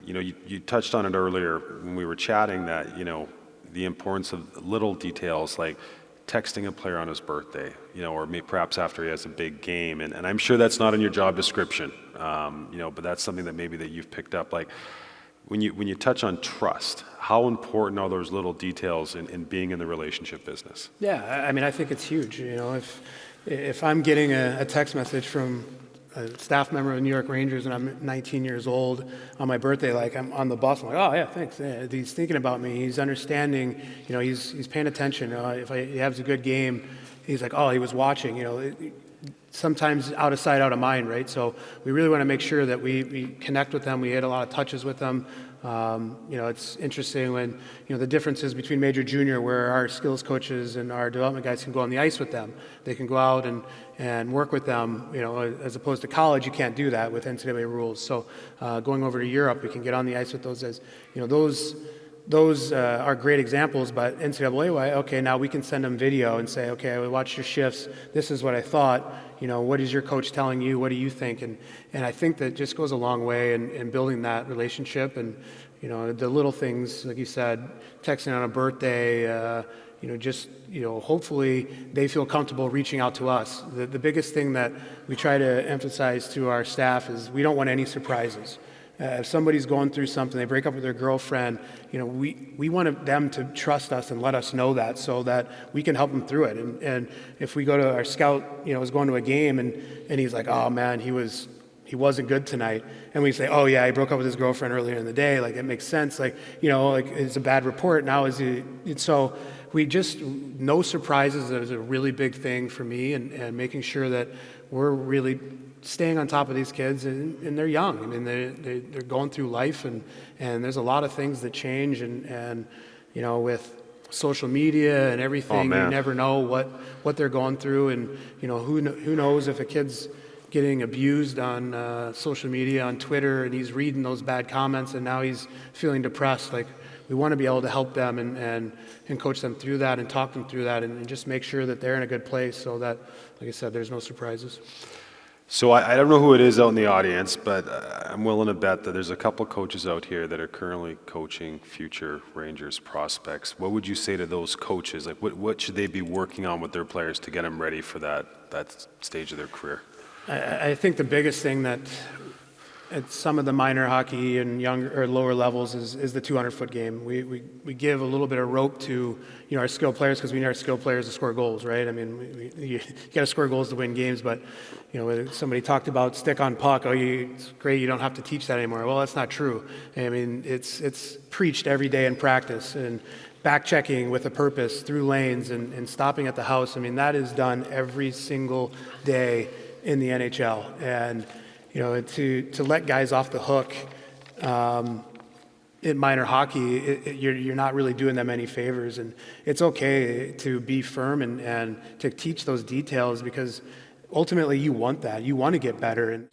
you touched on it earlier when we were chatting that, the importance of little details like texting a player on his birthday, or perhaps after he has a big game. And I'm sure that's not in your job description, but that's something that maybe that you've picked up. Like when you touch on trust, how important are those little details in being in the relationship business? Yeah, I mean, I think it's huge. If I'm getting a text message from a staff member of the New York Rangers and I'm 19 years old on my birthday, like I'm on the bus, I'm like, oh yeah, thanks. Yeah, he's thinking about me. He's understanding. He's paying attention. If he has a good game, he's like, oh, he was watching. Sometimes out of sight, out of mind, right? So we really want to make sure that we connect with them. We had a lot of touches with them. It's interesting when, the differences between major junior, where our skills coaches and our development guys can go on the ice with them. They can go out and work with them, as opposed to college, you can't do that with NCAA rules. So going over to Europe, we can get on the ice with those as, those are great examples, but NCAA, okay, now we can send them video and say, okay, I watched your shifts. This is what I thought. What is your coach telling you? What do you think? And I think that just goes a long way in building that relationship. And, the little things, like you said, texting on a birthday, hopefully they feel comfortable reaching out to us. The biggest thing that we try to emphasize to our staff is we don't want any surprises. If somebody's going through something, they break up with their girlfriend, we want them to trust us and let us know that so that we can help them through it. And if we go to our scout, was going to a game and he's like, oh man, he wasn't good tonight. And we say, oh yeah, he broke up with his girlfriend earlier in the day. Like it makes sense. Like, it's a bad report. Now so we just, no surprises is a really big thing for me and making sure that we're really staying on top of these kids, and they're young. I mean, they're going through life, and there's a lot of things that change, and with social media and everything, you never know what they're going through, and who knows if a kid's getting abused on social media, on Twitter, and he's reading those bad comments, and now he's feeling depressed. Like, we want to be able to help them and coach them through that and talk them through that, and just make sure that they're in a good place so that, like I said, there's no surprises. So I don't know who it is out in the audience, but I'm willing to bet that there's a couple coaches out here that are currently coaching future Rangers prospects. What would you say to those coaches? Like, what should they be working on with their players to get them ready for that stage of their career? I think the biggest thing that at some of the minor hockey and younger or lower levels is the 200-foot game. We give a little bit of rope to our skilled players because we need our skilled players to score goals, right? I mean, you got to score goals to win games, but somebody talked about stick on puck. Oh, it's great. You don't have to teach that anymore. Well, that's not true. I mean, it's preached every day in practice, and back checking with a purpose through lanes and stopping at the house. I mean, that is done every single day in the NHL, and to let guys off the hook in minor hockey, you're not really doing them any favors. And it's okay to be firm and to teach those details because ultimately you want that. You want to get better.